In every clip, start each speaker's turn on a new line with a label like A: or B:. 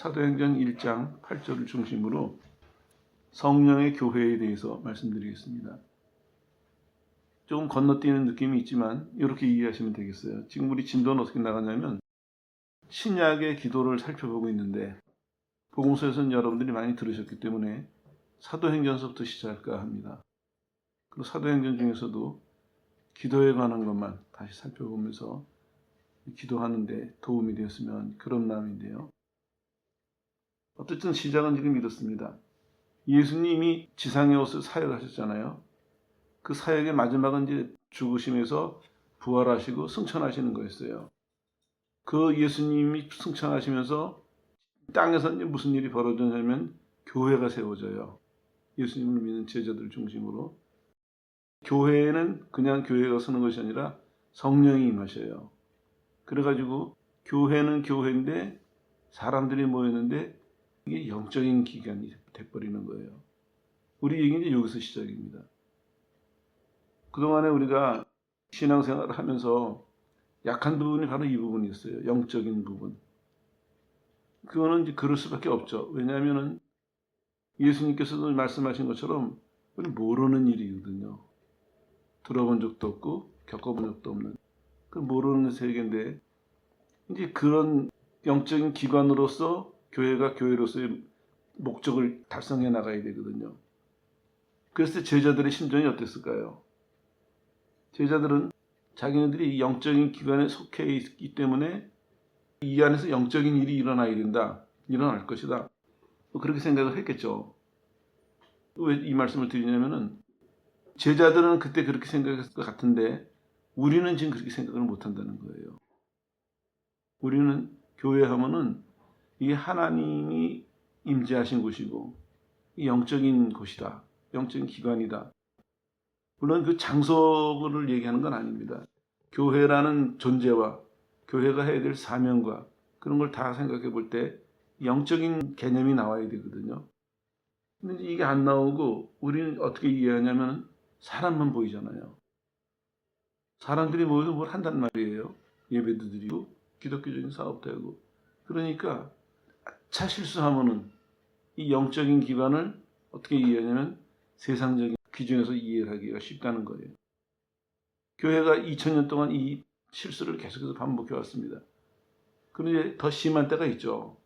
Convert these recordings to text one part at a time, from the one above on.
A: 사도행전 1장 8절을 중심으로 성령의 교회에 대해서 말씀드리겠습니다. 조금 건너뛰는 느낌이 있지만 이렇게 이해하시면 되겠어요. 지금 우리 진도는 어떻게 나가냐면 신약의 기도를 살펴보고 있는데 복음서에서는 여러분들이 많이 들으셨기 때문에 사도행전서부터 시작할까 합니다. 그리고 사도행전 중에서도 기도에 관한 것만 다시 살펴보면서 기도하는데 도움이 되었으면 그런 마음인데요. 어쨌든 시작은 지금 이렇습니다. 예수님이 지상에 오셔서 사역하셨잖아요. 그 사역의 마지막은 이제 죽으시면서 부활하시고 승천하시는 거였어요. 그 예수님이 승천하시면서 땅에서 무슨 일이 벌어졌냐면 교회가 세워져요. 예수님을 믿는 제자들 중심으로. 교회에는 그냥 교회가 서는 것이 아니라 성령이 임하셔요. 그래가지고 교회는 교회인데 사람들이 모였는데 이게 영적인 기관이 돼버리는 거예요. 우리 얘기는 이제 여기서 시작입니다. 그동안에 우리가 신앙생활을 하면서 약한 부분이 바로 이 부분이었어요. 영적인 부분. 그거는 이제 그럴 수밖에 없죠. 왜냐하면은 예수님께서도 말씀하신 것처럼 우리 모르는 일이거든요. 들어본 적도 없고 겪어본 적도 없는 그 모르는 세계인데 이제 그런 영적인 기관으로서 교회가 교회로서의 목적을 달성해 나가야 되거든요. 그래서 제자들의 심정이 어땠을까요? 제자들은 자기네들이 영적인 기관에 속해 있기 때문에 이 안에서 영적인 일이 일어나야 된다. 일어날 것이다. 그렇게 생각을 했겠죠. 왜 이 말씀을 드리냐면은 제자들은 그때 그렇게 생각했을 것 같은데 우리는 지금 그렇게 생각을 못한다는 거예요. 우리는 교회 하면은 이게 하나님이 임재하신 곳이고 영적인 곳이다. 영적인 기관이다. 물론 그 장소를 얘기하는 건 아닙니다. 교회라는 존재와 교회가 해야 될 사명과 그런 걸 다 생각해 볼 때 영적인 개념이 나와야 되거든요. 근데 이게 안 나오고 우리는 어떻게 이해하냐면 사람만 보이잖아요. 사람들이 모여서 뭘 한단 말이에요. 예배도 드리고 기독교적인 사업도 하고. 그러니까 차 실수하면은 이 영적인 기관을 어떻게 이해하냐면 세상적인 기준에서 이해하기가 쉽다는 거예요. 교회가 2000년 동안 이 실수를 계속해서 반복해 왔습니다. 그런데 더 심한 때가 있죠.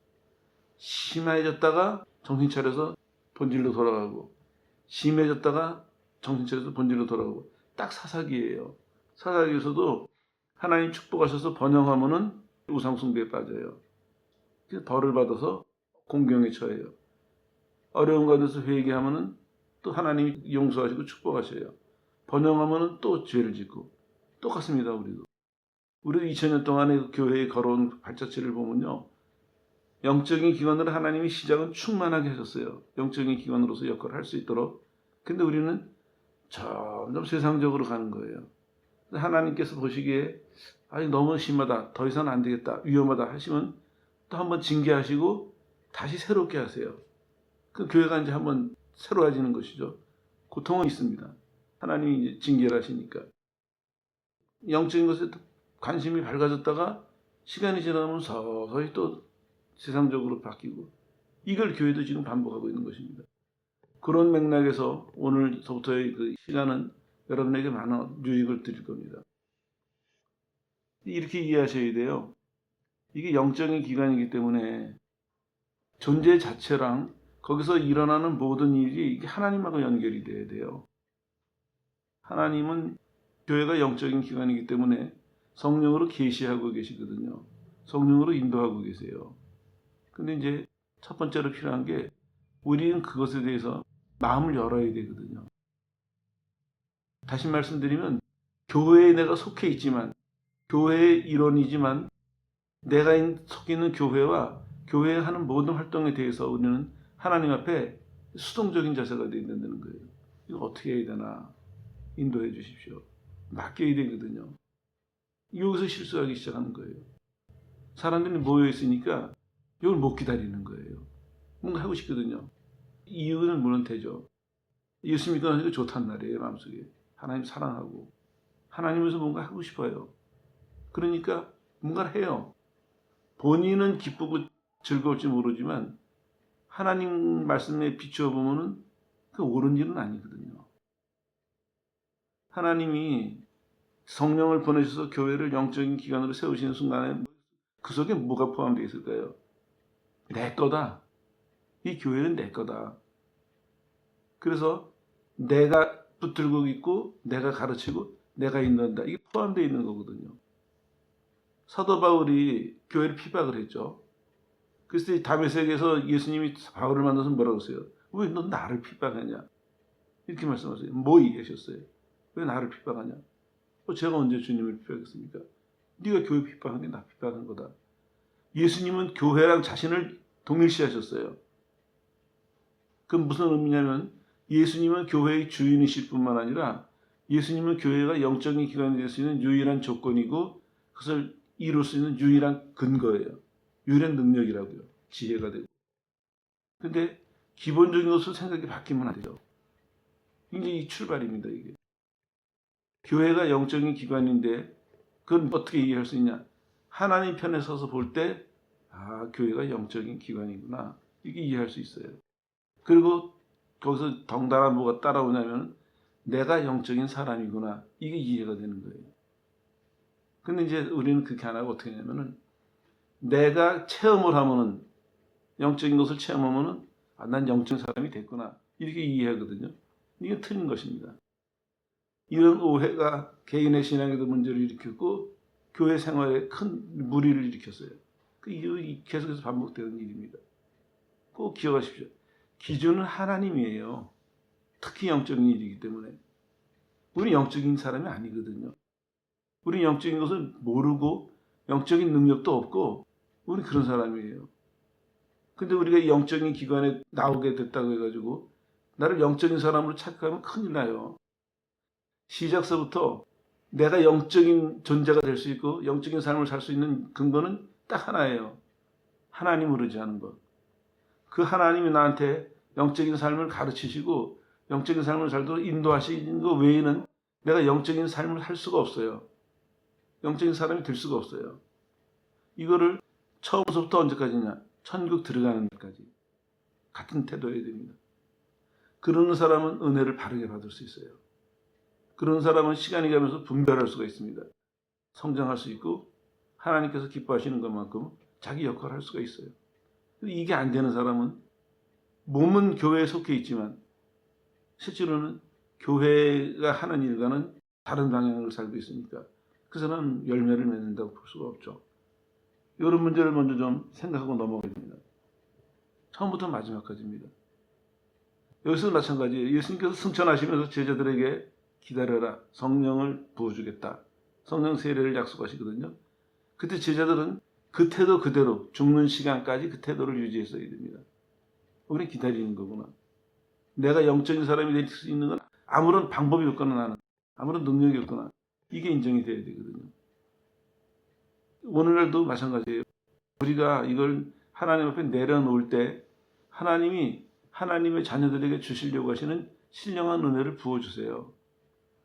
A: 심해졌다가 정신 차려서 본질로 돌아가고 심해졌다가 정신 차려서 본질로 돌아가고 딱 사사기예요. 사사기에서도 하나님 축복하셔서 번영하면은 우상숭배에 빠져요. 그래서 벌을 받아서 공경에 처해요. 어려운 가운데서 회개하면은 또 하나님이 용서하시고 축복하셔요. 번영하면은 또 죄를 짓고 똑같습니다. 우리도 2000년 동안의 그 교회에 걸어온 발자취를 보면요. 영적인 기관으로 하나님이 시작은 충만하게 하셨어요. 영적인 기관으로서 역할을 할 수 있도록. 근데 우리는 점점 세상적으로 가는 거예요. 하나님께서 보시기에 아니 너무 심하다. 더 이상 안 되겠다. 위험하다 하시면 또 한번 징계하시고 다시 새롭게 하세요. 그 교회가 이제 한번 새로워지는 것이죠. 고통은 있습니다. 하나님이 이제 징계를 하시니까. 영적인 것에 관심이 밝아졌다가 시간이 지나면 서서히 또 세상적으로 바뀌고 이걸 교회도 지금 반복하고 있는 것입니다. 그런 맥락에서 오늘서부터의 그 시간은 여러분에게 많은 유익을 드릴 겁니다. 이렇게 이해하셔야 돼요. 이게 영적인 기관이기 때문에 존재 자체랑 거기서 일어나는 모든 일이 이게 하나님하고 연결이 돼야 돼요. 하나님은 교회가 영적인 기관이기 때문에 성령으로 계시하고 계시거든요. 성령으로 인도하고 계세요. 근데 이제 첫 번째로 필요한 게 우리는 그것에 대해서 마음을 열어야 되거든요. 다시 말씀드리면 교회에 내가 속해 있지만 교회의 일원이지만 내가 속해 있는 교회와 교회에 하는 모든 활동에 대해서 우리는 하나님 앞에 수동적인 자세가 되어야 된다는 거예요. 이거 어떻게 해야 되나 인도해 주십시오. 맡겨야 되거든요. 여기서 실수하기 시작하는 거예요. 사람들이 모여 있으니까 이걸 못 기다리는 거예요. 뭔가 하고 싶거든요. 이유는 물론 되죠. 예수 믿고 나니까 좋단 말이에요. 마음속에. 하나님 사랑하고 하나님에서 뭔가 하고 싶어요. 그러니까 뭔가를 해요. 본인은 기쁘고 즐거울지 모르지만 하나님 말씀에 비추어 보면은 그 옳은 일은 아니거든요. 하나님이 성령을 보내셔서 교회를 영적인 기관으로 세우시는 순간에 그 속에 뭐가 포함되어 있을까요? 내 거다. 이 교회는 내 거다. 그래서 내가 붙들고 있고 내가 가르치고 내가 인도한다. 이게 포함되어 있는 거거든요. 사도 바울이 교회를 피박을 했죠. 그래서 다메섹에서 예수님이 바울을 만나서 뭐라고 했어요? 왜 너 나를 피박하냐? 이렇게 말씀하세요. 뭐 얘기하셨어요? 왜 나를 피박하냐? 제가 언제 주님을 피박했습니까? 네가 교회 피박한 게 나 피박한 거다. 예수님은 교회랑 자신을 동일시하셨어요. 그건 무슨 의미냐면 예수님은 교회의 주인이실 뿐만 아니라 예수님은 교회가 영적인 기관이 될 수 있는 유일한 조건이고 그것을 이룰 수 있는 유일한 근거예요. 유일한 능력이라고요. 지혜가 되고. 근데 기본적인 것을 생각이 바뀌면 안 되죠. 이제 이 출발입니다. 이게. 교회가 영적인 기관인데 그건 어떻게 이해할 수 있냐. 하나님 편에 서서 볼 때 교회가 영적인 기관이구나. 이게 이해할 수 있어요. 그리고 거기서 덩달아 뭐가 따라오냐면 내가 영적인 사람이구나. 이게 이해가 되는 거예요. 근데 이제 우리는 그렇게 안 하고 어떻게 하냐면은 내가 체험을 하면은 영적인 것을 체험하면은 난 영적인 사람이 됐구나. 이렇게 이해하거든요. 이게 틀린 것입니다. 이런 오해가 개인의 신앙에도 문제를 일으켰고 교회 생활에 큰 무리를 일으켰어요. 그 이유 계속해서 반복되는 일입니다. 꼭 기억하십시오. 기준은 하나님이에요. 특히 영적인 일이기 때문에. 우리 영적인 사람이 아니거든요. 우리 영적인 것을 모르고 영적인 능력도 없고 우리 그런 사람이에요. 근데 우리가 영적인 기관에 나오게 됐다고 해가지고 나를 영적인 사람으로 착각하면 큰일 나요. 시작서부터 내가 영적인 존재가 될 수 있고 영적인 삶을 살 수 있는 근거는 딱 하나예요. 하나님을 의지하는 것. 그 하나님이 나한테 영적인 삶을 가르치시고 영적인 삶을 살도록 인도하시는 것 외에는 내가 영적인 삶을 할 수가 없어요. 영적인 사람이 될 수가 없어요. 이거를 처음부터 언제까지냐? 천국 들어가는 데까지 같은 태도여야 됩니다. 그러는 사람은 은혜를 바르게 받을 수 있어요. 그런 사람은 시간이 가면서 분별할 수가 있습니다. 성장할 수 있고 하나님께서 기뻐하시는 것만큼 자기 역할을 할 수가 있어요. 이게 안 되는 사람은 몸은 교회에 속해 있지만 실제로는 교회가 하는 일과는 다른 방향으로 살고 있으니까 그 사람은 열매를 맺는다고 볼 수가 없죠. 이런 문제를 먼저 좀 생각하고 넘어가야 됩니다. 처음부터 마지막까지입니다. 여기서 마찬가지예요. 예수님께서 승천하시면서 제자들에게 기다려라. 성령을 부어주겠다. 성령 세례를 약속하시거든요. 그때 제자들은 그 태도 그대로 죽는 시간까지 그 태도를 유지했어야 됩니다. 우리 기다리는 거구나. 내가 영적인 사람이 될 수 있는 건 아무런 방법이 없거나 나는 아무런 능력이 없거나 이게 인정이 돼야 되거든요. 오늘날도 마찬가지예요. 우리가 이걸 하나님 앞에 내려놓을 때 하나님이 하나님의 자녀들에게 주시려고 하시는 신령한 은혜를 부어주세요.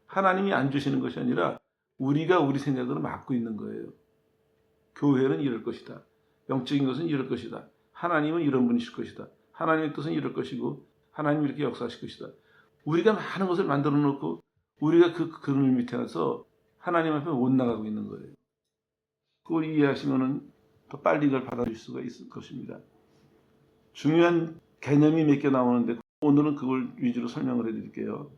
A: 하나님이 안 주시는 것이 아니라 우리가 우리 생각으로 막고 있는 거예요. 교회는 이럴 것이다. 영적인 것은 이럴 것이다. 하나님은 이런 분이실 것이다. 하나님의 뜻은 이럴 것이고 하나님이 이렇게 역사하실 것이다. 우리가 많은 것을 만들어 놓고 우리가 그 그늘 밑에 가서 하나님 앞에 못 나가고 있는 거예요. 그걸 이해하시면은 더 빨리 이걸 받아들일 수가 있을 것입니다. 중요한 개념이 몇 개 나오는데 오늘은 그걸 위주로 설명을 해드릴게요.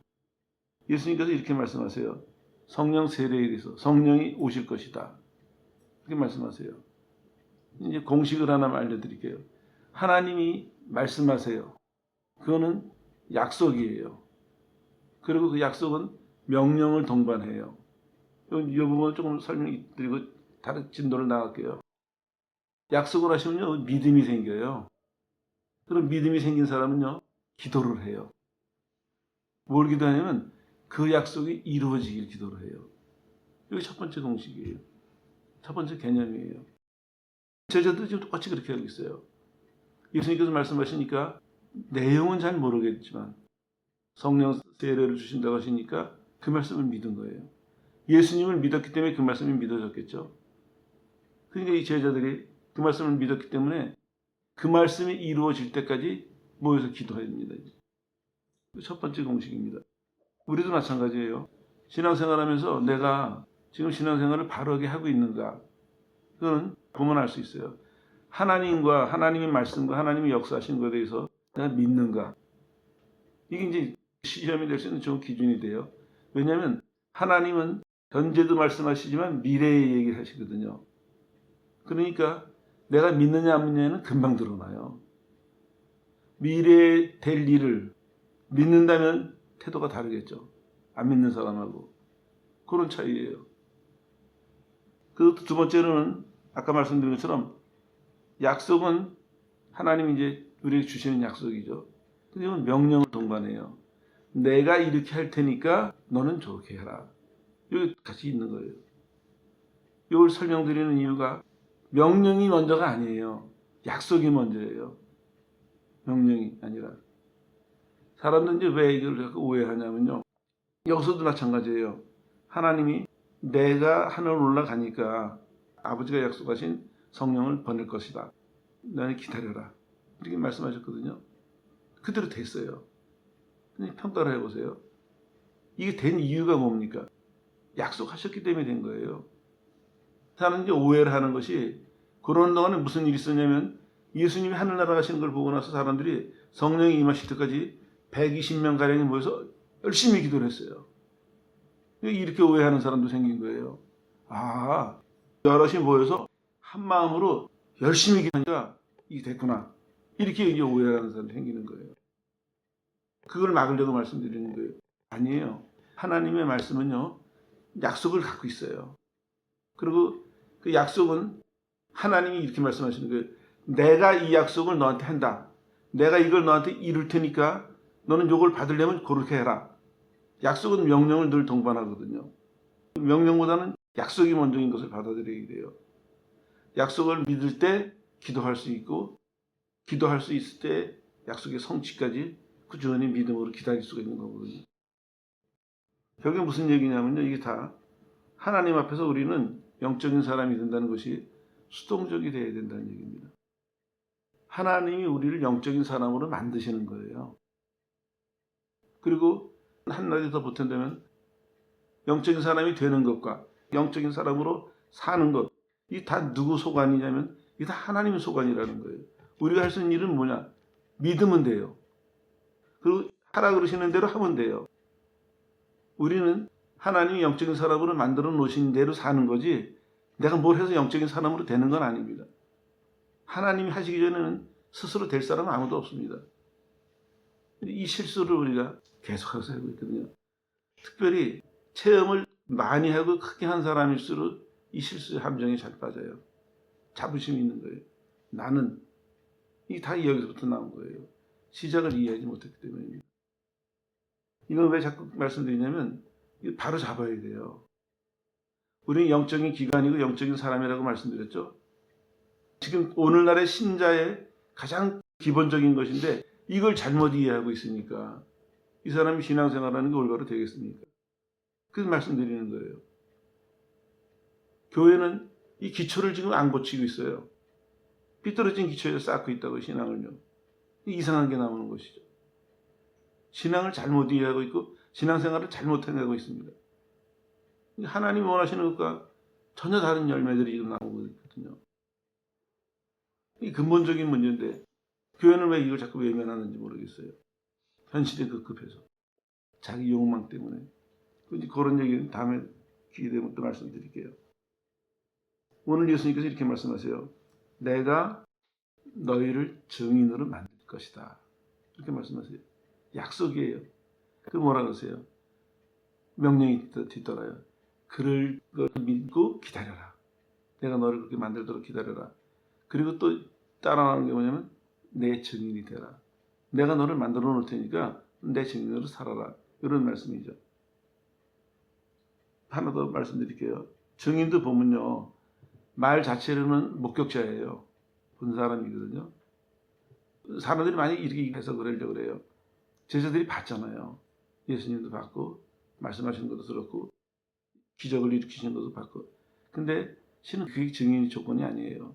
A: 예수님께서 이렇게 말씀하세요. 성령 세례에 대해서 성령이 오실 것이다. 이렇게 말씀하세요. 이제 공식을 하나 알려드릴게요. 하나님이 말씀하세요. 그거는 약속이에요. 그리고 그 약속은 명령을 동반해요. 이 부분을 조금 설명드리고 다른 진도를 나갈게요. 약속을 하시면요 믿음이 생겨요. 그럼 믿음이 생긴 사람은요 기도를 해요. 뭘 기도하냐면 그 약속이 이루어지길 기도를 해요. 이게 첫 번째 공식이에요. 첫 번째 개념이에요. 제자들이 지금 똑같이 그렇게 하고 있어요. 예수님께서 말씀하시니까 내용은 잘 모르겠지만 성령 세례를 주신다고 하시니까 그 말씀을 믿은 거예요. 예수님을 믿었기 때문에 그 말씀이 믿어졌겠죠. 그러니까 이 제자들이 그 말씀을 믿었기 때문에 그 말씀이 이루어질 때까지 모여서 기도해야 됩니다. 첫 번째 공식입니다. 우리도 마찬가지예요. 신앙생활하면서 내가 지금 신앙생활을 바르게 하고 있는가, 그거는 보면 알 수 있어요. 하나님과 하나님의 말씀과 하나님의 역사하신 것에 대해서 내가 믿는가, 이게 이제 시험이 될 수 있는 좋은 기준이 돼요. 왜냐하면 하나님은 현재도 말씀하시지만 미래의 얘기를 하시거든요. 그러니까 내가 믿느냐 안 믿느냐는 금방 드러나요. 미래에 될 일을 믿는다면 태도가 다르겠죠. 안 믿는 사람하고. 그런 차이예요. 그 두 번째로는 아까 말씀드린 것처럼 약속은 하나님이 이제 우리에게 주시는 약속이죠. 근데 이건 명령을 동반해요. 내가 이렇게 할 테니까 너는 저렇게 해라. 여기 같이 있는 거예요. 이걸 설명드리는 이유가 명령이 먼저가 아니에요. 약속이 먼저예요. 명령이 아니라. 사람들은 이제 왜 이걸 오해하냐면요. 여기서도 마찬가지예요. 하나님이 내가 하늘 올라가니까 아버지가 약속하신 성령을 보낼 것이다. 너는 기다려라. 이렇게 말씀하셨거든요. 그대로 됐어요. 근데 평가를 해보세요. 이게 된 이유가 뭡니까? 약속하셨기 때문에 된 거예요. 사람은 이제 오해를 하는 것이, 그런 동안에 무슨 일이 있었냐면 예수님이 하늘나라 가시는 걸 보고 나서 사람들이 성령이 임하실 때까지 120명가량이 모여서 열심히 기도를 했어요. 이렇게 오해하는 사람도 생긴 거예요. 아, 여럿이 모여서 한 마음으로 열심히 기도하니까 이게 됐구나. 이렇게 이제 오해하는 사람이 생기는 거예요. 그걸 막으려고 말씀드리는 거예요. 아니에요. 하나님의 말씀은요, 약속을 갖고 있어요. 그리고 그 약속은 하나님이 이렇게 말씀하시는 거예요. 내가 이 약속을 너한테 한다. 내가 이걸 너한테 이룰 테니까 너는 이걸 받으려면 그렇게 해라. 약속은 명령을 늘 동반하거든요. 명령보다는 약속이 먼저인 것을 받아들여야 돼요. 약속을 믿을 때 기도할 수 있고, 기도할 수 있을 때 약속의 성취까지 꾸준히 믿음으로 기다릴 수가 있는 거거든요. 결국에 무슨 얘기냐면요. 이게 다 하나님 앞에서 우리는 영적인 사람이 된다는 것이 수동적이 돼야 된다는 얘기입니다. 하나님이 우리를 영적인 사람으로 만드시는 거예요. 그리고 한마디 더 보탠다면 영적인 사람이 되는 것과 영적인 사람으로 사는 것, 이게 다 누구 소관이냐면 이게 다 하나님의 소관이라는 거예요. 우리가 할 수 있는 일은 뭐냐? 믿으면 돼요. 그리고 하라 그러시는 대로 하면 돼요. 우리는 하나님이 영적인 사람으로 만들어 놓으신 대로 사는 거지, 내가 뭘 해서 영적인 사람으로 되는 건 아닙니다. 하나님이 하시기 전에는 스스로 될 사람은 아무도 없습니다. 이 실수를 우리가 계속해서 하고 있거든요. 특별히 체험을 많이 하고 크게 한 사람일수록 이 실수의 함정에 잘 빠져요. 자부심이 있는 거예요. 나는. 이게 다 여기서부터 나온 거예요. 시작을 이해하지 못했기 때문입니다. 이건 왜 자꾸 말씀드리냐면 바로 잡아야 돼요. 우리는 영적인 기관이고 영적인 사람이라고 말씀드렸죠. 지금 오늘날의 신자의 가장 기본적인 것인데 이걸 잘못 이해하고 있으니까 이 사람이 신앙생활하는 게 올바로 되겠습니까? 그래서 말씀드리는 거예요. 교회는 이 기초를 지금 안 고치고 있어요. 삐뚤어진 기초에 쌓고 있다고 신앙을요. 이상한 게 나오는 것이죠. 신앙을 잘못 이해하고 있고 신앙생활을 잘못 해내고 있습니다. 하나님이 원하시는 것과 전혀 다른 열매들이 지금 나오고 있거든요. 이 근본적인 문제인데 교회는 왜 이걸 자꾸 외면하는지 모르겠어요. 현실에 급급해서. 자기 욕망 때문에. 그런 얘기는 다음에 기회 되면 또 말씀드릴게요. 오늘 예수님께서 이렇게 말씀하세요. 내가 너희를 증인으로 만들 것이다. 이렇게 말씀하세요. 약속이에요. 그 뭐라 그러세요? 명령이 뒤따라요. 그를 믿고 기다려라. 내가 너를 그렇게 만들도록 기다려라. 그리고 또 따라가는 게 뭐냐면 내 증인이 되라. 내가 너를 만들어 놓을 테니까 내 증인으로 살아라. 이런 말씀이죠. 하나 더 말씀드릴게요. 증인도 보면요. 말 자체로는 목격자예요. 본 사람이거든요. 사람들이 많이 이렇게 해석을 하려고 그래요. 제자들이 봤잖아요. 예수님도 봤고 말씀하시는 것도 들었고 기적을 일으키시는 것도 봤고. 근데 실은 그게 증인의 조건이 아니에요.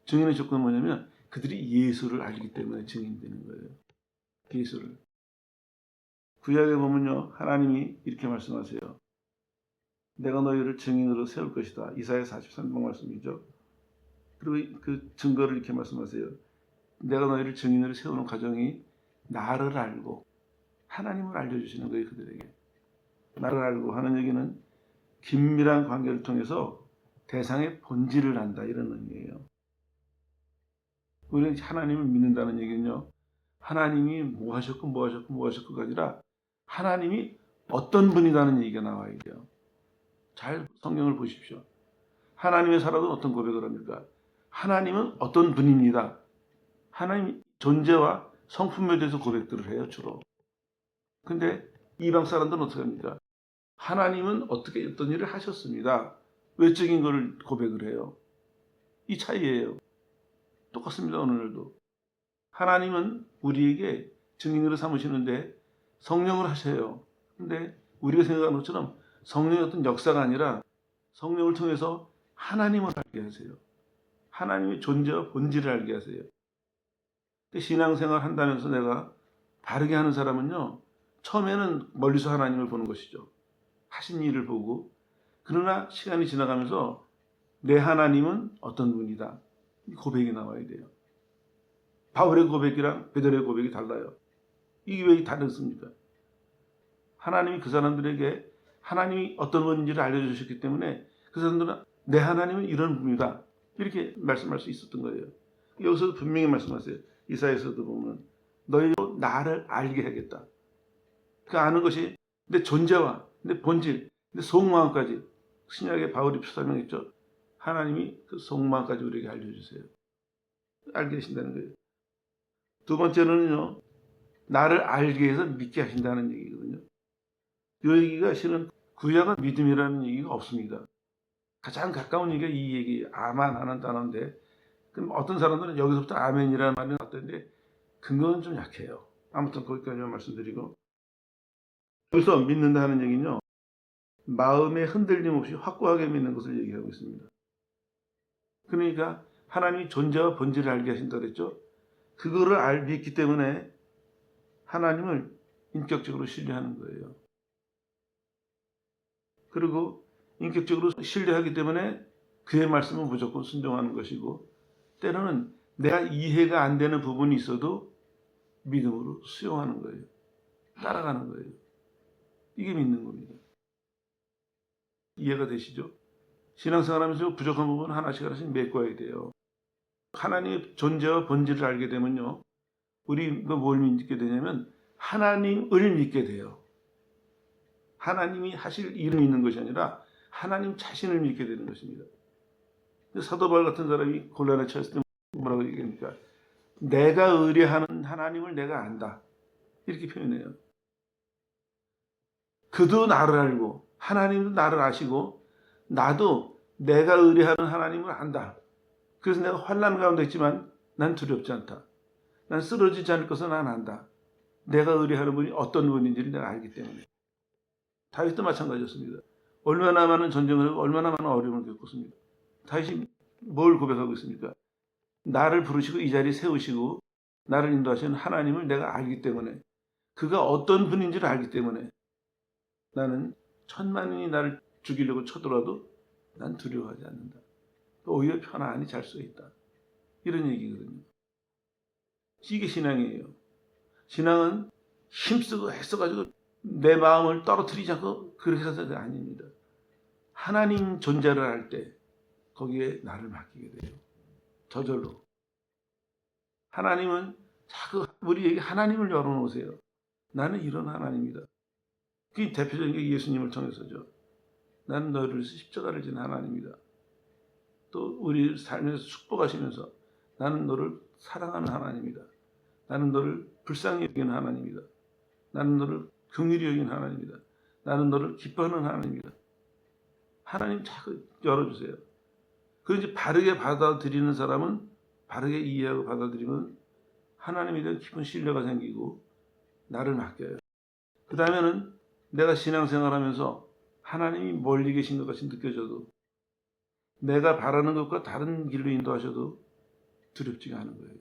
A: 증인의 조건은 뭐냐면 그들이 예수를 알기 때문에 증인되는 거예요. 예수를. 구약에 보면요, 하나님이 이렇게 말씀하세요. 내가 너희를 증인으로 세울 것이다. 이사야 43장 말씀이죠. 그리고 그 증거를 이렇게 말씀하세요. 내가 너희를 증인으로 세우는 과정이 나를 알고 하나님을 알려주시는 거예요. 그들에게. 나를 알고 하는 얘기는 긴밀한 관계를 통해서 대상의 본질을 안다, 이런 의미예요. 우리는 하나님을 믿는다는 얘기는요, 하나님이 뭐 하셨고가 아니라 하나님이 어떤 분이라는 얘기가 나와야 돼요. 잘 성경을 보십시오. 하나님의 사람은 어떤 고백을 합니까? 하나님은 어떤 분입니다. 하나님 존재와 성품에 대해서 고백들을 해요, 주로. 근데 이방 사람들은 어떻게 합니까? 하나님은 어떻게 어떤 일을 하셨습니다. 외적인 걸 고백을 해요. 이 차이예요. 똑같습니다, 오늘도. 하나님은 우리에게 증인으로 삼으시는데 성령을 하셔요. 근데 우리가 생각하는 것처럼 성령의 어떤 역사가 아니라 성령을 통해서 하나님을 알게 하세요. 하나님의 존재와 본질을 알게 하세요. 신앙생활 한다면서 내가 바르게 하는 사람은요, 처음에는 멀리서 하나님을 보는 것이죠. 하신 일을 보고. 그러나 시간이 지나가면서 내 하나님은 어떤 분이다, 고백이 나와야 돼요. 바울의 고백이랑 베드로의 고백이 달라요. 이게 왜 다르습니까? 하나님이 그 사람들에게 하나님이 어떤 분인지를 알려주셨기 때문에 그 사람들은 내 하나님은 이런 분이다, 이렇게 말씀할 수 있었던 거예요. 여기서도 분명히 말씀하세요. 이사야에서도 보면 너희로 나를 알게 하겠다. 그 아는 것이 내 존재와 내 본질, 내 속마음까지. 신약에 바울이 설명했죠. 하나님이 그 속마음까지 우리에게 알려주세요. 알게 하신다는 거예요. 두 번째는요, 나를 알게 해서 믿게 하신다는 얘기거든요. 이 얘기가 실은 구약은 믿음이라는 얘기가 없습니다. 가장 가까운 얘기가 이 얘기, 아만 하는 단어인데, 그럼 어떤 사람들은 여기서부터 아멘이라는 말이 나왔던데 근거는 좀 약해요. 아무튼 거기까지만 말씀드리고, 여기서 믿는다는 얘기는요, 마음의 흔들림 없이 확고하게 믿는 것을 얘기하고 있습니다. 그러니까 하나님이 존재와 본질을 알게 하신다 그랬죠. 그거를 믿기 때문에 하나님을 인격적으로 신뢰하는 거예요. 그리고 인격적으로 신뢰하기 때문에 그의 말씀은 무조건 순종하는 것이고, 때로는 내가 이해가 안 되는 부분이 있어도 믿음으로 수용하는 거예요. 따라가는 거예요. 이게 믿는 겁니다. 이해가 되시죠? 신앙생활하면서 부족한 부분 하나씩 메꿔야 돼요. 하나님의 존재와 본질을 알게 되면요, 우리가 뭘 믿게 되냐면 하나님을 믿게 돼요. 하나님이 하실 일을 믿는 것이 아니라 하나님 자신을 믿게 되는 것입니다. 사도 바울 같은 사람이 곤란에 처했을 때 뭐라고 얘기합니까? 내가 의뢰하는 하나님을 내가 안다, 이렇게 표현해요. 그도 나를 알고 하나님도 나를 아시고 나도 내가 의뢰하는 하나님을 안다. 그래서 내가 환난 가운데 있지만 난 두렵지 않다. 난 쓰러지지 않을 것을 난 안다. 내가 의뢰하는 분이 어떤 분인지를 내가 알기 때문에. 다윗도 마찬가지였습니다. 얼마나 많은 전쟁을 하고 얼마나 많은 어려움을 겪었습니다. 다윗이 뭘 고백하고 있습니까? 나를 부르시고 이 자리에 세우시고 나를 인도하시는 하나님을 내가 알기 때문에, 그가 어떤 분인지를 알기 때문에 나는 천만인이 나를 죽이려고 쳐들어도 난 두려워하지 않는다. 오히려 편안히 잘 수 있다. 이런 얘기거든요. 이게 신앙이에요. 신앙은 힘쓰고 애써가지고 내 마음을 떨어뜨리지 않고 그렇게 해서가 아닙니다. 하나님 존재를 알 때 거기에 나를 맡기게 돼요. 저절로. 하나님은 자꾸 우리에게 하나님을 열어놓으세요. 나는 이런 하나님이다. 그게 대표적인 게 예수님을 통해서죠. 나는 너를 십자가를 진 하나님이다. 또 우리 삶에서 축복하시면서 나는 너를 사랑하는 하나님이다. 나는 너를 불쌍히 여기는 하나님이다. 나는 너를 긍휼히 여기는 하나님이다. 나는 너를 기뻐하는 하나님이다. 하나님 자꾸 열어주세요. 그 이제 바르게 받아들이는 사람은, 바르게 이해하고 받아들이면 하나님에 대한 깊은 신뢰가 생기고 나를 맡겨요. 그 다음에는 내가 신앙생활하면서 하나님이 멀리 계신 것 같이 느껴져도, 내가 바라는 것과 다른 길로 인도하셔도 두렵지가 않은 거예요.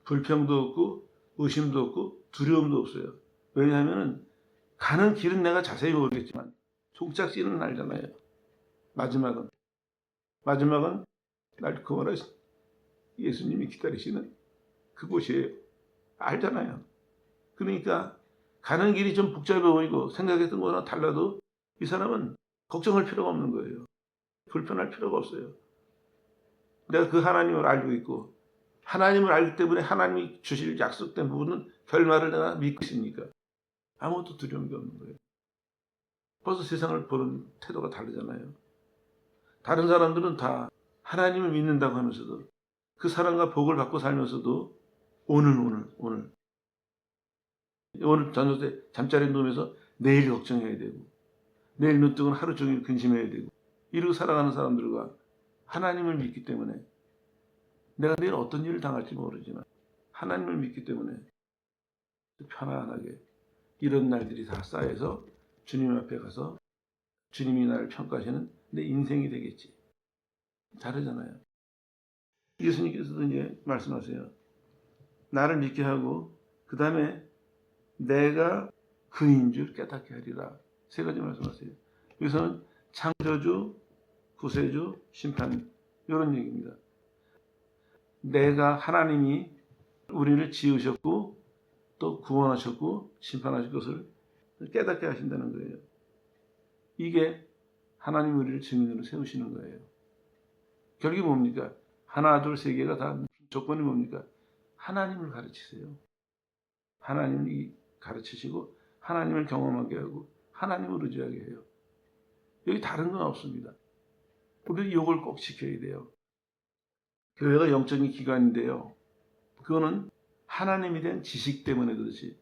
A: 불평도 없고 의심도 없고 두려움도 없어요. 왜냐하면 가는 길은 내가 자세히 모르겠지만 종착지는 알잖아요. 마지막은 날 구원하신 예수님이 기다리시는 그곳이에요. 알잖아요. 그러니까 가는 길이 좀 복잡해 보이고 생각했던 거랑 달라도 이 사람은 걱정할 필요가 없는 거예요. 불편할 필요가 없어요. 내가 그 하나님을 알고 있고 하나님을 알기 때문에 하나님이 주실 약속된 부분은 결말을 내가 믿고 있으니까 아무것도 두려움이 없는 거예요. 벌써 세상을 보는 태도가 다르잖아요. 다른 사람들은 다 하나님을 믿는다고 하면서도 그 사랑과 복을 받고 살면서도 오늘 저녁에 잠자리 누우면서 내일 걱정해야 되고 내일 눈뜨고는 하루 종일 근심해야 되고 이러고 살아가는 사람들과 하나님을 믿기 때문에 내가 내일 어떤 일을 당할지 모르지만 하나님을 믿기 때문에 편안하게 이런 날들이 다 쌓여서 주님 앞에 가서 주님이 나를 평가하시는 내 인생이 되겠지. 다르잖아요. 예수님께서도 이제 말씀하세요. 나를 믿게 하고 그 다음에 내가 그인 줄 깨닫게 하리라. 세 가지 말씀하세요. 여기서는 창조주, 구세주, 심판 이런 얘기입니다. 내가 하나님이 우리를 지으셨고 또 구원하셨고 심판하실 것을 깨닫게 하신다는 거예요. 이게 하나님 우리를 증인으로 세우시는 거예요. 결국이 뭡니까? 하나, 둘, 세 개가 다 조건이 뭡니까? 하나님을 가르치세요. 하나님이 가르치시고 하나님을 경험하게 하고 하나님을 의지하게 해요. 여기 다른 건 없습니다. 우리 이걸 꼭 지켜야 돼요. 교회가 영적인 기관인데요. 그거는 하나님에 대한 지식 때문에 그렇지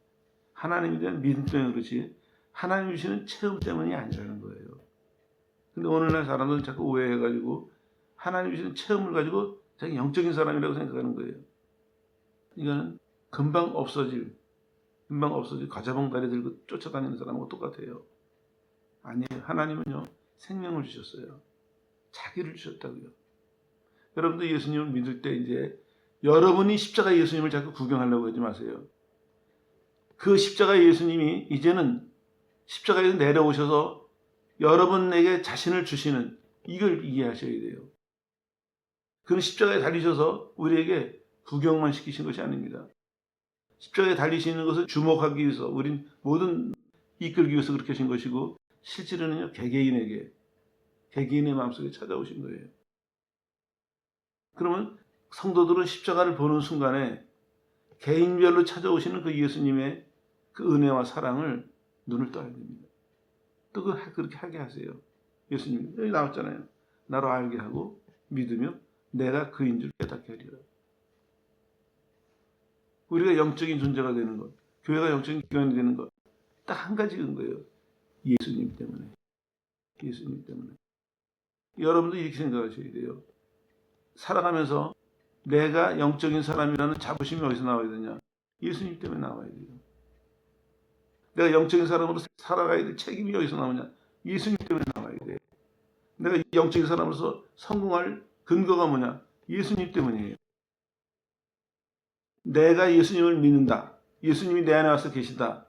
A: 하나님에 대한 믿음 때문에 그렇지 하나님 주시는 체험 때문이 아니라는 거예요. 근데 오늘날 사람들은 자꾸 오해해가지고 하나님 주시는 체험을 가지고 자기 영적인 사람이라고 생각하는 거예요. 이거는 금방 없어질 과자봉 다리 들고 쫓아다니는 사람하고 똑같아요. 아니에요. 하나님은요 생명을 주셨어요. 자기를 주셨다고요. 여러분도 예수님을 믿을 때 이제 여러분이 십자가 예수님을 자꾸 구경하려고 하지 마세요. 그 십자가 예수님이 이제는 십자가에서 내려오셔서 여러분에게 자신을 주시는 이걸 이해하셔야 돼요. 그는 십자가에 달리셔서 우리에게 구경만 시키신 것이 아닙니다. 십자가에 달리시는 것을 주목하기 위해서 우린 모든 이끌기 위해서 그렇게 하신 것이고 실제로는요 개개인의 마음속에 찾아오신 거예요. 그러면 성도들은 십자가를 보는 순간에 개인별로 찾아오시는 그 예수님의 그 은혜와 사랑을 눈을 떠야 됩니다. 또 그렇게 하게 하세요. 예수님 여기 나왔잖아요. 나로 알게 하고 믿으며 내가 그인 줄 깨닫게 하리라. 우리가 영적인 존재가 되는 것, 교회가 영적인 기관이 되는 것, 딱 한 가지인 거예요. 예수님 때문에. 예수님 때문에. 여러분도 이렇게 생각하셔야 돼요. 살아가면서 내가 영적인 사람이라는 자부심이 어디서 나와야 되냐? 예수님 때문에 나와야 돼요. 내가 영적인 사람으로 살아가야 될 책임이 어디서 나오냐? 예수님 때문에 나와야 돼요. 내가 영적인 사람으로서 성공할 근거가 뭐냐? 예수님 때문이에요. 내가 예수님을 믿는다. 예수님이 내 안에 와서 계시다.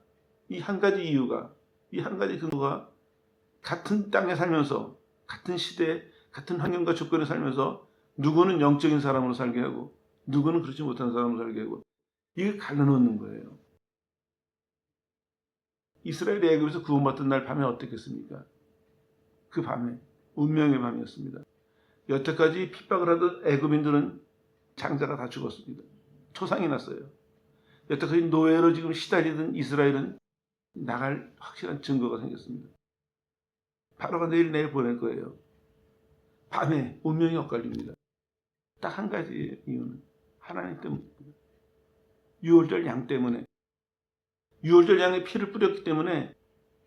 A: 이 한 가지 이유가, 이 한 가지 근거가 같은 땅에 살면서, 같은 시대에, 같은 환경과 조건에 살면서 누구는 영적인 사람으로 살게 하고 누구는 그렇지 못한 사람으로 살게 하고 이걸 갈라놓는 거예요. 이스라엘이 애굽에서 구원받던 날 밤에 어땠겠습니까? 그 밤에 운명의 밤이었습니다. 여태까지 핍박을 하던 애굽인들은 장자가 다 죽었습니다. 초상이 났어요. 여태까지 노예로 지금 시달리던 이스라엘은 나갈 확실한 증거가 생겼습니다. 바로가 내일 보낼 거예요. 밤에 운명이 엇갈립니다. 딱 한 가지 이유는 하나님 때문입니다. 유월절 양 때문에. 유월절 양의 피를 뿌렸기 때문에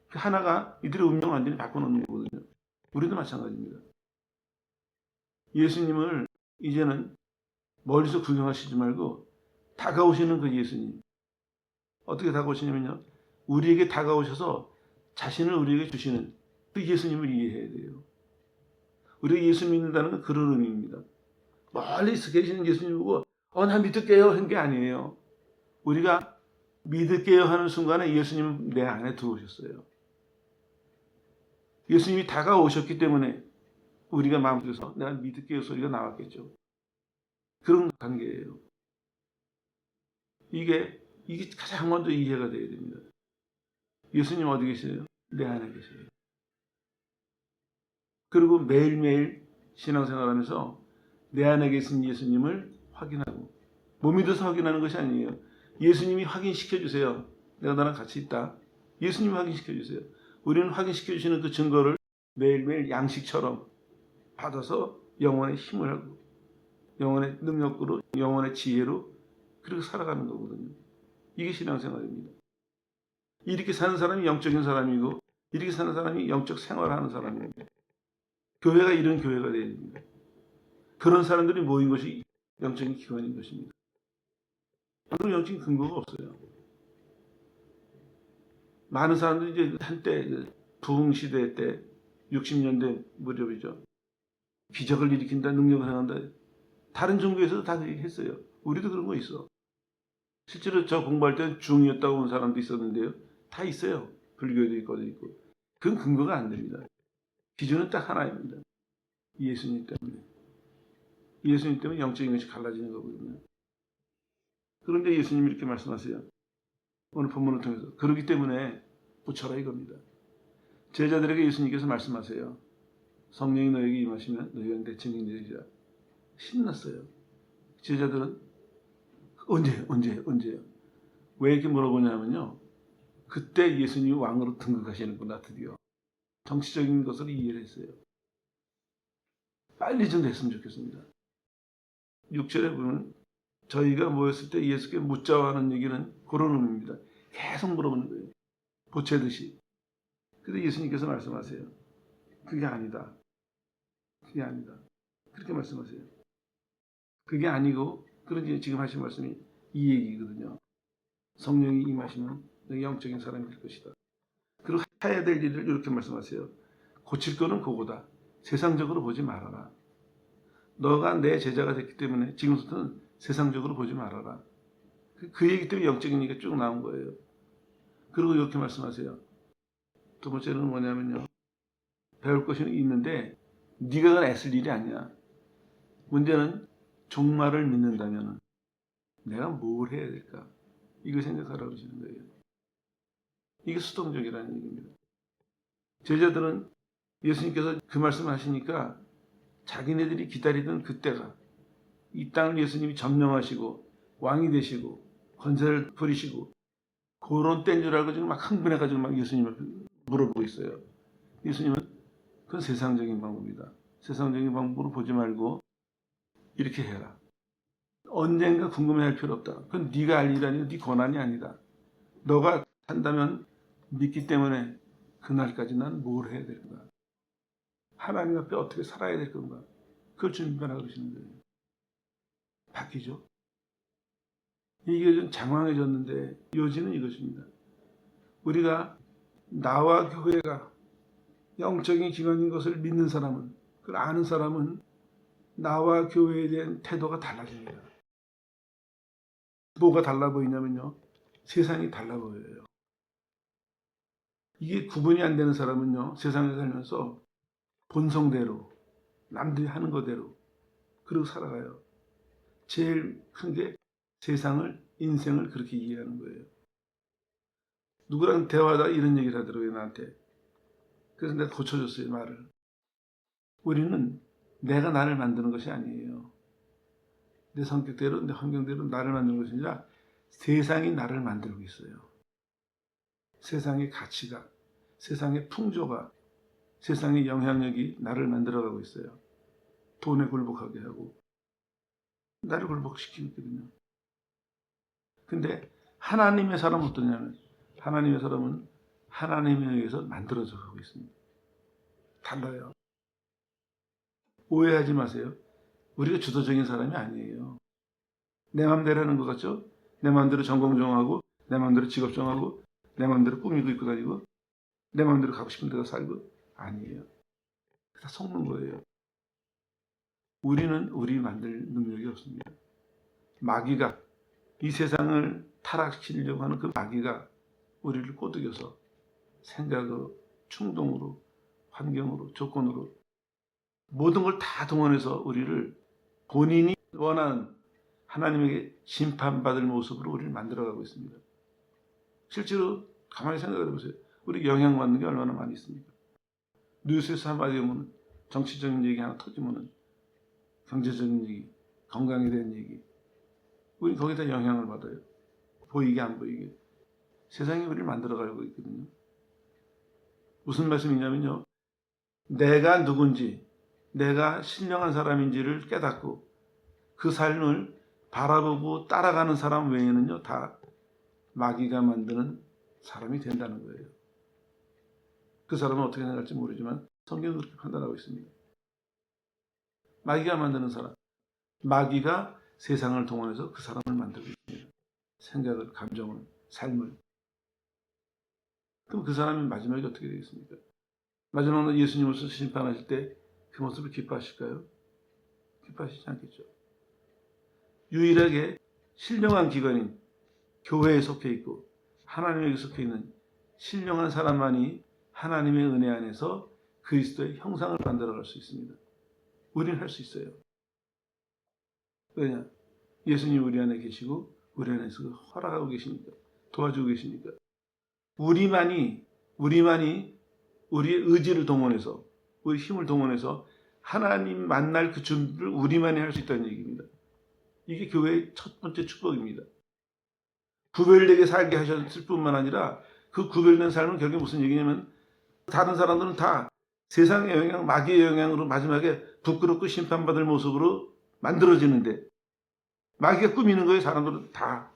A: 그 하나가 이들의 운명을 완전히 바꿔놓는 거거든요. 우리도 마찬가지입니다. 예수님을 이제는 멀리서 구경하시지 말고 다가오시는 그 예수님. 어떻게 다가오시냐면요. 우리에게 다가오셔서 자신을 우리에게 주시는 그 예수님을 이해해야 돼요. 우리가 예수 믿는다는 건 그런 의미입니다. 멀리서 계시는 예수님 보고 나 믿을게요 한 게 아니에요. 우리가 믿을게요 하는 순간에 예수님은 내 안에 들어오셨어요. 예수님이 다가오셨기 때문에 우리가 마음속에서 내가 믿을게요 소리가 나왔겠죠. 그런 관계예요. 이게 가장 먼저 이해가 돼야 됩니다. 예수님 어디 계세요? 내 안에 계세요. 그리고 매일매일 신앙생활하면서 내 안에 계신 예수님을 확인하고, 못 믿어서 확인하는 것이 아니에요. 예수님이 확인시켜 주세요. 내가 나랑 같이 있다. 예수님이 확인시켜 주세요. 우리는 확인시켜 주시는 그 증거를 매일매일 양식처럼 받아서 영혼의 힘을 하고 영혼의 능력으로, 영혼의 지혜로 그렇게 살아가는 거거든요. 이게 신앙생활입니다. 이렇게 사는 사람이 영적인 사람이고, 이렇게 사는 사람이 영적 생활하는 사람입니다. 교회가 이런 교회가 되어야 됩니다. 그런 사람들이 모인 것이 영적인 기관인 것입니다. 그런 영적인 근거가 없어요. 많은 사람들이 이제 한때 부흥시대 때 60년대 무렵이죠. 기적을 일으킨다, 능력을 행한다. 다른 종교에서도 다 그렇게 했어요. 우리도 그런 거 있어. 실제로 저 공부할 때 중이었다고 온 사람도 있었는데요. 다 있어요. 불교에도 있고. 그건 근거가 안 됩니다. 기준은 딱 하나입니다. 예수님 때문에. 예수님 때문에 영적인 것이 갈라지는 거거든요. 그런데 예수님이 이렇게 말씀하세요. 오늘 본문을 통해서. 그렇기 때문에 붙여라 이겁니다. 제자들에게 예수님께서 말씀하세요. 성령이 너에게 임하시면 너희가 내 증인이 되리라. 신났어요. 제자들은 언제요? 왜 이렇게 물어보냐면요. 그때 예수님이 왕으로 등극하시는구나 드디어. 정치적인 것을 이해를 했어요. 빨리 좀 됐으면 좋겠습니다. 6절에 보면 저희가 모였을 때 예수께 묻자고 하는 얘기는 그런 의미입니다. 계속 물어보는 거예요. 보채듯이. 근데 예수님께서 말씀하세요. 그게 아니다. 그렇게 말씀하세요. 그게 아니고, 그런 지금 하신 말씀이 이 얘기거든요. 성령이 임하시면 너희 영적인 사람이 될 것이다. 그리고 해야 될 일을 이렇게 말씀하세요. 고칠 거는 그거다. 세상적으로 보지 말아라. 너가 내 제자가 됐기 때문에 지금부터는 세상적으로 보지 말아라. 그 얘기 때문에 영적인 얘기가 쭉 나온 거예요. 그리고 이렇게 말씀하세요. 두 번째는 뭐냐면요. 배울 것이 있는데 네가 애쓸 일이 아니야. 문제는 종말을 믿는다면 내가 뭘 해야 될까? 이거 생각하라고 하시는 거예요. 이게 수동적이라는 얘기입니다. 제자들은 예수님께서 그 말씀을 하시니까 자기네들이 기다리던 그때가, 이 땅을 예수님이 점령하시고 왕이 되시고 권세를 부리시고 그런 때인 줄 알고 지금 막 흥분해가지고 막 예수님을 물어보고 있어요. 예수님은 그건 세상적인 방법이다. 세상적인 방법으로 보지 말고 이렇게 해라. 언젠가 궁금해할 필요 없다. 그건 네가 알 일이 아니고 네 권한이 아니다. 너가 한다면 믿기 때문에 그날까지 난 뭘 해야 될 거야. 하나님 앞에 어떻게 살아야 될 건가. 그걸 준비하라고 하시는 거예요. 바뀌죠. 이게 좀 장황해졌는데 요지는 이것입니다. 우리가 나와 교회가 영적인 기관인 것을 믿는 사람은, 그걸 아는 사람은 나와 교회에 대한 태도가 달라집니다. 뭐가 달라 보이냐면요. 세상이 달라 보여요. 이게 구분이 안 되는 사람은요. 세상에 살면서 본성대로, 남들이 하는 거대로 그러고 살아가요. 제일 큰 게 세상을, 인생을 그렇게 이해하는 거예요. 누구랑 대화하다 이런 얘기를 하더라고요, 나한테. 그래서 내가 고쳐줬어요, 말을. 우리는 내가 나를 만드는 것이 아니에요. 내 성격대로, 내 환경대로 나를 만드는 것이 아니라 세상이 나를 만들고 있어요. 세상의 가치가, 세상의 풍조가, 세상의 영향력이 나를 만들어가고 있어요. 돈에 굴복하게 하고 나를 굴복시키거든요. 근데 하나님의 사람은 어떠냐면, 하나님의 사람은 하나님에 의해서 만들어져 가고 있습니다. 달라요. 오해하지 마세요. 우리가 주도적인 사람이 아니에요. 내 마음대로 하는 것 같죠? 내 마음대로 전공 정하고, 내 마음대로 직업 정하고, 내 마음대로 꾸미고 입고 다니고, 내 마음대로 가고 싶은 데가 살고, 아니에요. 다 속는 거예요. 우리는 우리 만들 능력이 없습니다. 마귀가 이 세상을 타락시키려고 하는 그 마귀가 우리를 꼬드겨서 생각으로, 충동으로, 환경으로, 조건으로 모든 걸 다 동원해서 우리를 본인이 원하는 하나님에게 심판받을 모습으로 우리를 만들어가고 있습니다. 실제로 가만히 생각해 보세요. 우리 영향받는 게 얼마나 많이 있습니까? 뉴스에서 한마디 오면 정치적인 얘기 하나 터지면 경제적인 얘기, 건강에 대한 얘기, 우리 거기다 영향을 받아요. 보이게 안 보이게. 세상이 우리를 만들어가고 있거든요. 무슨 말씀이냐면요. 내가 누군지, 내가 신령한 사람인지를 깨닫고 그 삶을 바라보고 따라가는 사람 외에는요, 다 마귀가 만드는 사람이 된다는 거예요. 그 사람은 어떻게 생각할지 모르지만 성경은 그렇게 판단하고 있습니다. 마귀가 만드는 사람, 마귀가 세상을 동원해서 그 사람을 만들고 있습니다. 생각을, 감정을, 삶을. 그럼 그 사람이 마지막에 어떻게 되겠습니까? 마지막으로 예수님을 심판하실 때 그 모습을 기뻐하실까요? 기뻐하시지 않겠죠. 유일하게 신령한 기관인 교회에 속해 있고 하나님에게 속해 있는 신령한 사람만이 하나님의 은혜 안에서 그리스도의 형상을 만들어갈 수 있습니다. 우리는 할 수 있어요. 왜냐? 예수님 우리 안에 계시고 우리 안에서 허락하고 계시니까, 도와주고 계시니까. 우리만이 우리의 의지를 동원해서, 우리 힘을 동원해서 하나님 만날 그 준비를 우리만이 할 수 있다는 얘기입니다. 이게 교회의 첫 번째 축복입니다. 구별되게 살게 하셨을 뿐만 아니라 그 구별된 삶은 결국에 무슨 얘기냐면 다른 사람들은 다 세상의 영향, 마귀의 영향으로 마지막에 부끄럽고 심판받을 모습으로 만들어지는데 마귀가 꾸미는 거예요. 사람들은 다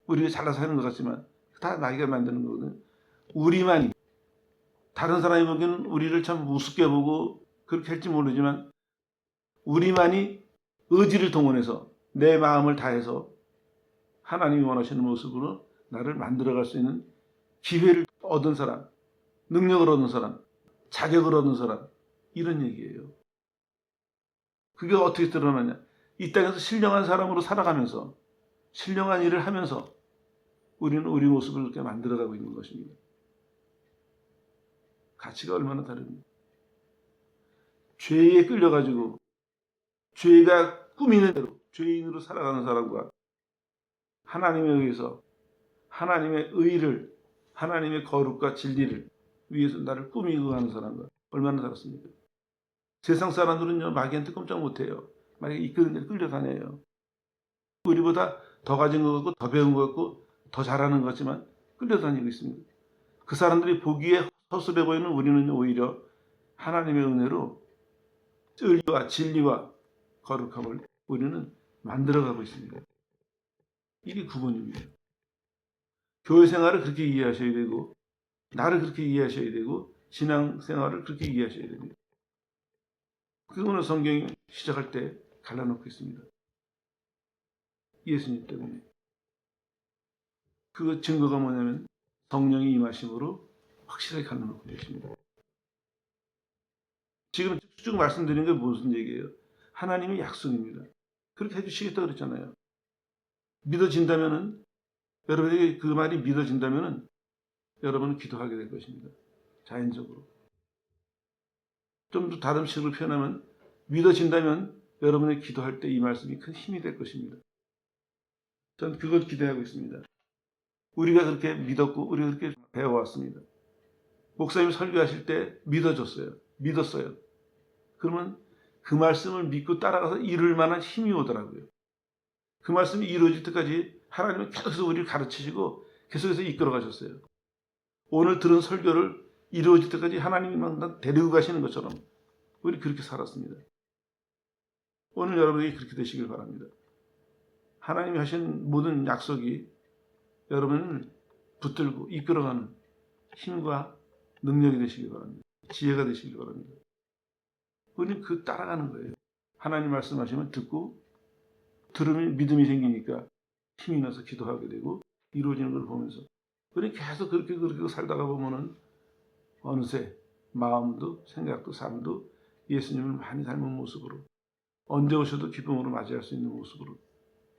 A: 우리가 잘나서 하는 것 같지만 다 마귀가 만드는 거거든요. 우리만이 다른 사람이 보기에는 우리를 참 우습게 보고 그렇게 할지 모르지만 우리만이 의지를 동원해서 내 마음을 다해서 하나님이 원하시는 모습으로 나를 만들어갈 수 있는 기회를 얻은 사람, 능력을 얻은 사람, 자격을 얻은 사람, 이런 얘기예요. 그게 어떻게 드러나냐? 이 땅에서 신령한 사람으로 살아가면서 신령한 일을 하면서 우리는 우리 모습을 그렇게 만들어가고 있는 것입니다. 가치가 얼마나 다릅니까? 죄에 끌려가지고 죄가 꾸미는 대로 죄인으로 살아가는 사람과 하나님에 의해서 하나님의 의를, 하나님의 거룩과 진리를 위해서 나를 꾸미고 가는 사람과 얼마나 다릅니까? 세상 사람들은요, 마귀한테 꼼짝 못해요. 마귀가 이끄는 데를 끌려다녀요. 우리보다 더 가진 것 같고 더 배운 것 같고 더 잘하는 것 같지만 끌려다니고 있습니다. 그 사람들이 보기에 허술해 보이는 우리는 오히려 하나님의 은혜로 의리와 진리와 거룩함을 우리는 만들어가고 있습니다. 이게 구분입니다. 교회 생활을 그렇게 이해하셔야 되고 나를 그렇게 이해하셔야 되고 신앙생활을 그렇게 이해하셔야 됩니다. 그거는 성경이 시작할 때 갈라놓고 있습니다. 예수님 때문에. 그 증거가 뭐냐면 성령이 임하심으로 확실하게 갈라놓고 계십니다. 지금 쭉 말씀드린 게 무슨 얘기예요? 하나님의 약속입니다. 그렇게 해주시겠다 그랬잖아요. 믿어진다면은 여러분에게 그 말이 믿어진다면은 여러분은 기도하게 될 것입니다. 자연적으로. 좀 더 다른 식으로 표현하면 믿어진다면 여러분의 기도할 때 이 말씀이 큰 힘이 될 것입니다. 전 그걸 기대하고 있습니다. 우리가 그렇게 믿었고 우리가 그렇게 배워왔습니다. 목사님 설교하실 때 믿었어요. 그러면 그 말씀을 믿고 따라가서 이룰 만한 힘이 오더라고요. 그 말씀이 이루어질 때까지 하나님은 계속해서 우리를 가르치시고 계속해서 이끌어 가셨어요. 오늘 들은 설교를 이루어질 때까지 하나님이 막 데리고 가시는 것처럼 우리 그렇게 살았습니다. 오늘 여러분에게 그렇게 되시길 바랍니다. 하나님이 하신 모든 약속이 여러분을 붙들고 이끌어가는 힘과 능력이 되시길 바랍니다. 지혜가 되시길 바랍니다. 우리는 그 따라가는 거예요. 하나님 말씀하시면 듣고 들으면 믿음이 생기니까 힘이 나서 기도하게 되고 이루어지는 걸 보면서 우리는 계속 그렇게 살다가 보면은 어느새 마음도 생각도 삶도 예수님을 많이 닮은 모습으로 언제 오셔도 기쁨으로 맞이할 수 있는 모습으로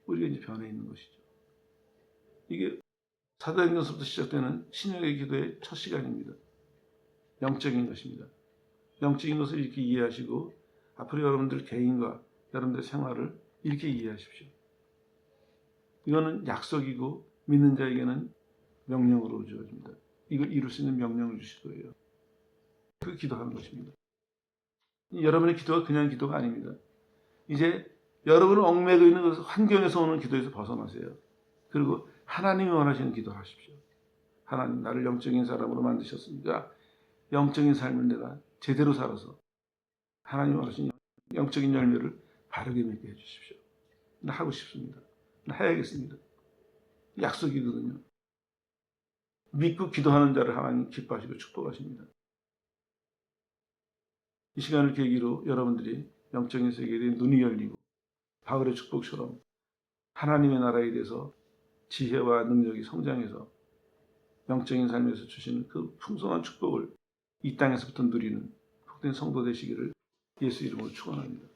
A: 우리가 이제 변해 있는 것이죠. 이게 사도행전서부터 시작되는 신약의 기도의 첫 시간입니다. 영적인 것입니다. 영적인 것을 이렇게 이해하시고 앞으로 여러분들 개인과 여러분들의 생활을 이렇게 이해하십시오. 이거는 약속이고 믿는 자에게는 명령으로 주어집니다. 이걸 이룰 수 있는 명령을 주실 거예요. 그 기도하는 것입니다. 여러분의 기도가 그냥 기도가 아닙니다. 이제 여러분을 얽매고 있는 그 환경에서 오는 기도에서 벗어나세요. 그리고 하나님이 원하시는 기도를 하십시오. 하나님, 나를 영적인 사람으로 만드셨으니까 영적인 삶을 내가 제대로 살아서 하나님이 원하시는 영적인 열매를 바르게 맺게 해주십시오. 나 하고 싶습니다. 나 해야겠습니다. 약속이거든요. 믿고 기도하는 자를 하나님 기뻐하시고 축복하십니다. 이 시간을 계기로 여러분들이 영적인 세계에 대해 눈이 열리고 바울의 축복처럼 하나님의 나라에 대해서 지혜와 능력이 성장해서 영적인 삶에서 주시는 그 풍성한 축복을 이 땅에서부터 누리는 복된 성도 되시기를 예수 이름으로 축원합니다.